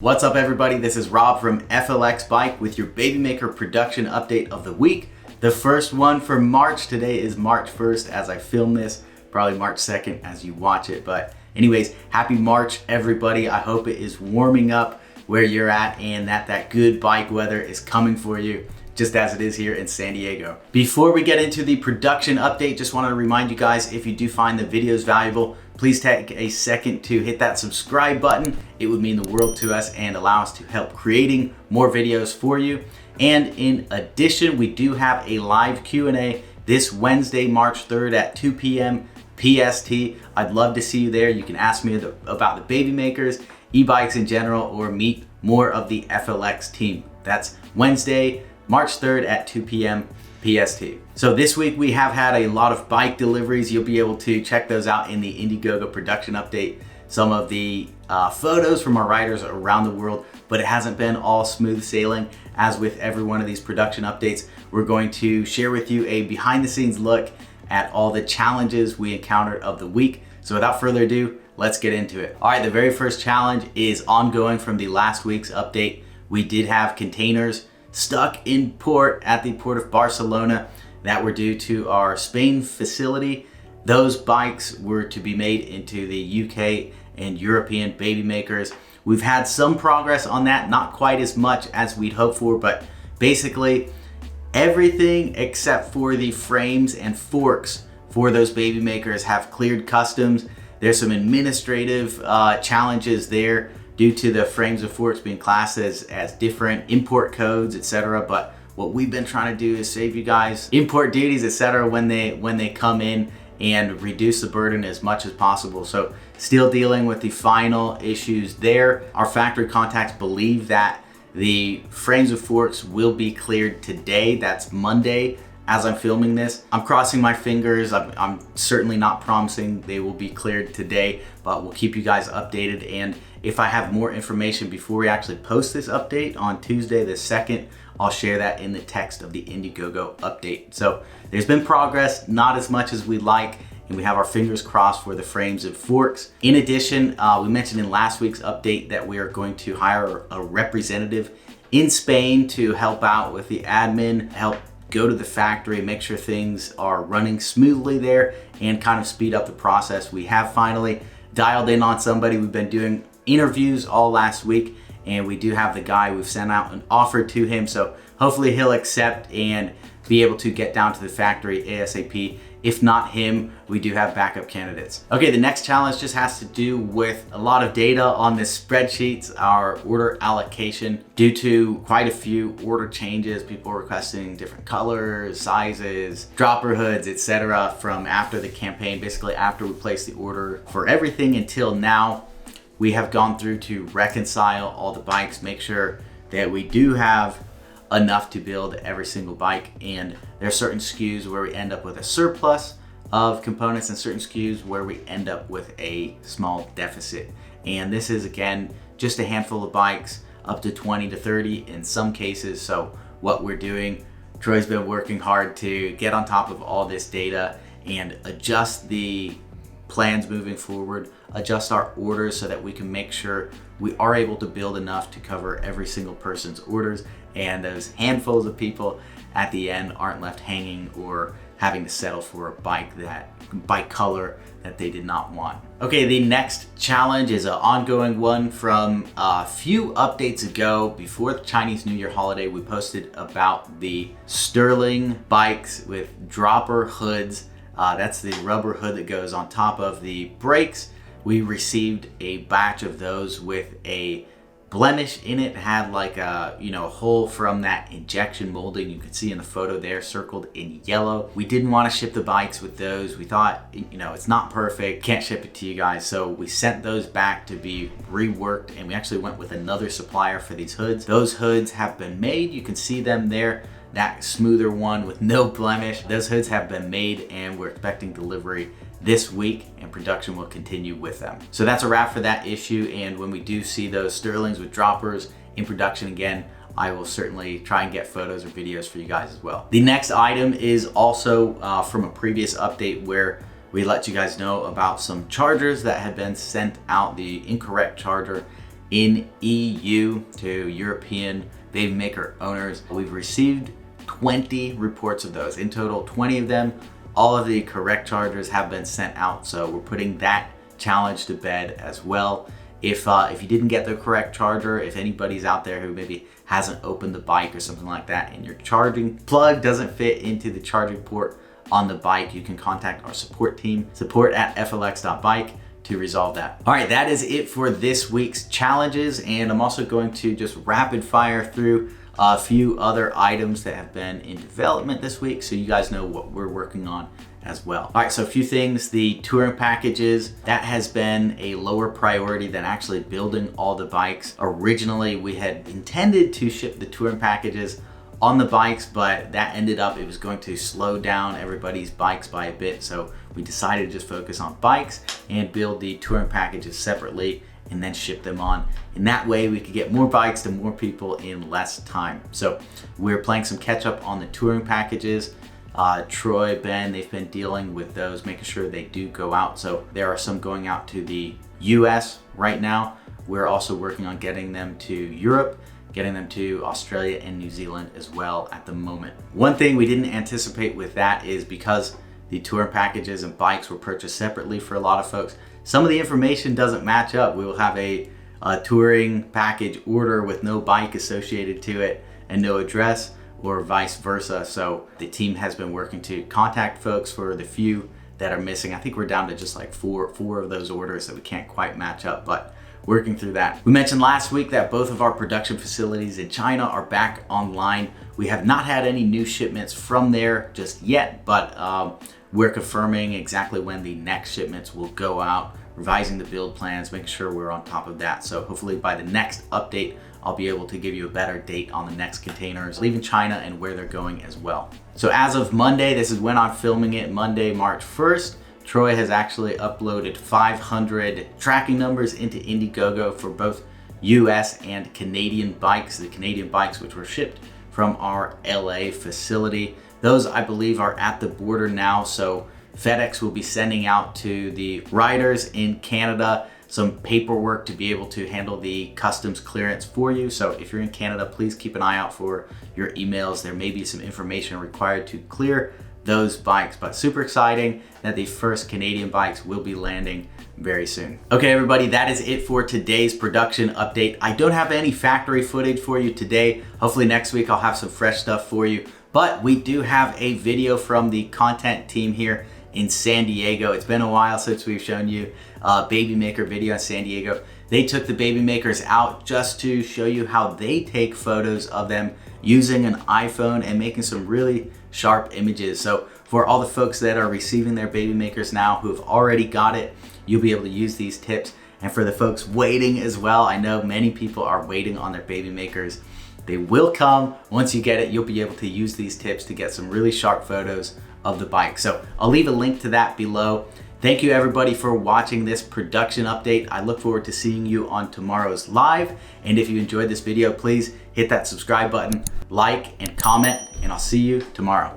What's up everybody, this is Rob from FLX Bike with your Babymaker production update of the week. The first one for March. Today is March 1st as I film this, probably March 2nd as you watch it. But anyways, happy March everybody. I hope it is warming up where you're at and that good bike weather is coming for you, just as it is here in San Diego. Before we get into the production update, just wanted to remind you guys, if you do find the videos valuable, please take a second to hit that subscribe button. It would mean the world to us and allow us to help creating more videos for you. And in addition, we do have a live Q&A this Wednesday, March 3rd at 2 p.m. PST. I'd love to see you there. You can ask me about the Babymakers, e-bikes in general, or meet more of the FLX team. That's Wednesday, March 3rd at 2 p.m. PST. So this week we have had a lot of bike deliveries. You'll be able to check those out in the Indiegogo production update. Some of the photos from our riders around the world, but it hasn't been all smooth sailing. As with every one of these production updates, we're going to share with you a behind the scenes look at all the challenges we encountered of the week. So without further ado, let's get into it. All right, the very first challenge is ongoing from the last week's update. We did have containers stuck in port at the port of Barcelona that were due to our Spain facility. Those bikes were to be made into the UK and European Babymakers. We've had some progress on that, not quite as much as we'd hoped for, but basically everything except for the frames and forks for those Babymakers have cleared customs. There's some administrative challenges there due to the frames and forks being classed as different import codes, etc. But what we've been trying to do is save you guys import duties, etc. when they come in, and reduce the burden as much as possible. So still dealing with the final issues there. Our factory contacts believe that the frames and forks will be cleared today. That's Monday as I'm filming this. I'm crossing my fingers. I'm certainly not promising they will be cleared today, but we'll keep you guys updated. And if I have more information before we actually post this update on Tuesday the 2nd, I'll share that in the text of the Indiegogo update. So there's been progress, not as much as we'd like, and we have our fingers crossed for the frames and forks. In addition, we mentioned in last week's update that we are going to hire a representative in Spain to help out with the admin, help go to the factory, make sure things are running smoothly there, and kind of speed up the process. We have finally dialed in on somebody. We've been doing interviews all last week, and we do have the guy. We've sent out an offer to him, so hopefully he'll accept and be able to get down to the factory ASAP. If not him, we do have backup candidates. Okay, the next challenge just has to do with a lot of data on the spreadsheets, our order allocation. Due to quite a few order changes, people requesting different colors, sizes, dropper hoods, etc. from after the campaign, basically after we placed the order for everything until now. We have gone through to reconcile all the bikes, make sure that we do have enough to build every single bike, and there are certain SKUs where we end up with a surplus of components and certain SKUs where we end up with a small deficit. And this is, again, just a handful of bikes, up to 20 to 30 in some cases. So what we're doing, Troy's been working hard to get on top of all this data and adjust the plans moving forward, adjust our orders so that we can make sure we are able to build enough to cover every single person's orders, and those handfuls of people at the end aren't left hanging or having to settle for a bike color that they did not want. Okay, the next challenge is an ongoing one from a few updates ago. Before the Chinese New Year holiday, we posted about the Sterling bikes with dropper hoods. That's the rubber hood that goes on top of the brakes. We received a batch of those with a blemish in it. It had like a hole from that injection molding. You can see in the photo there circled in yellow. We didn't want to ship the bikes with those. We thought, it's not perfect, can't ship it to you guys. So we sent those back to be reworked, and we actually went with another supplier for these hoods. Those hoods have been made. You can see them there. That smoother one with no blemish. Those hoods have been made, and we're expecting delivery this week, and production will continue with them. So that's a wrap for that issue, and when we do see those Sterlings with droppers in production again, I will certainly try and get photos or videos for you guys as well. The next item is also from a previous update where we let you guys know about some chargers that had been sent out, the incorrect charger in EU to European Babymaker owners. We've received 20 reports of those. In total, 20 of them. All of the correct chargers have been sent out, so we're putting that challenge to bed as well. If you didn't get the correct charger, if anybody's out there who maybe hasn't opened the bike or something like that and your charging plug doesn't fit into the charging port on the bike, you can contact our support team, support@flx.bike, to resolve that. All right, that is it for this week's challenges, and I'm also going to just rapid fire through a few other items that have been in development this week so you guys know what we're working on as well. All right, so a few things. The touring packages, that has been a lower priority than actually building all the bikes. Originally, we had intended to ship the touring packages on the bikes, but that ended up, it was going to slow down everybody's bikes by a bit. So we decided to just focus on bikes and build the touring packages separately and then ship them on. And that way we could get more bikes to more people in less time. So we're playing some catch up on the touring packages. Troy, Ben, they've been dealing with those, making sure they do go out. So there are some going out to the US right now. We're also working on getting them to Europe, getting them to Australia and New Zealand as well at the moment. One thing we didn't anticipate with that is because the touring packages and bikes were purchased separately for a lot of folks, some of the information doesn't match up. We will have a touring package order with no bike associated to it and no address, or vice versa. So the team has been working to contact folks for the few that are missing. I think we're down to just like four of those orders that we can't quite match up, but working through that. We mentioned last week that both of our production facilities in China are back online. We have not had any new shipments from there just yet, but we're confirming exactly when the next shipments will go out, revising the build plans, making sure we're on top of that. So hopefully by the next update, I'll be able to give you a better date on the next containers leaving China and where they're going as well. So as of Monday, this is when I'm filming it, Monday, March 1st, Troy has actually uploaded 500 tracking numbers into Indiegogo for both US and Canadian bikes, the Canadian bikes which were shipped from our LA facility. Those, I believe, are at the border now, so FedEx will be sending out to the riders in Canada some paperwork to be able to handle the customs clearance for you. So if you're in Canada, please keep an eye out for your emails. There may be some information required to clear those bikes, but super exciting that the first Canadian bikes will be landing very soon. Okay, everybody, that is it for today's production update. I don't have any factory footage for you today. Hopefully next week I'll have some fresh stuff for you, but we do have a video from the content team here in San Diego. It's been a while since we've shown you a Babymaker video in San Diego. They took the Babymakers out just to show you how they take photos of them using an iPhone and making some really sharp images. So for all the folks that are receiving their Babymakers now who have already got it, you'll be able to use these tips. And for the folks waiting as well, I know many people are waiting on their Babymakers. They will come. Once you get it, you'll be able to use these tips to get some really sharp photos of the bike. So I'll leave a link to that below. Thank you everybody for watching this production update. I look forward to seeing you on tomorrow's live. And if you enjoyed this video, please hit that subscribe button, like and comment, and I'll see you tomorrow.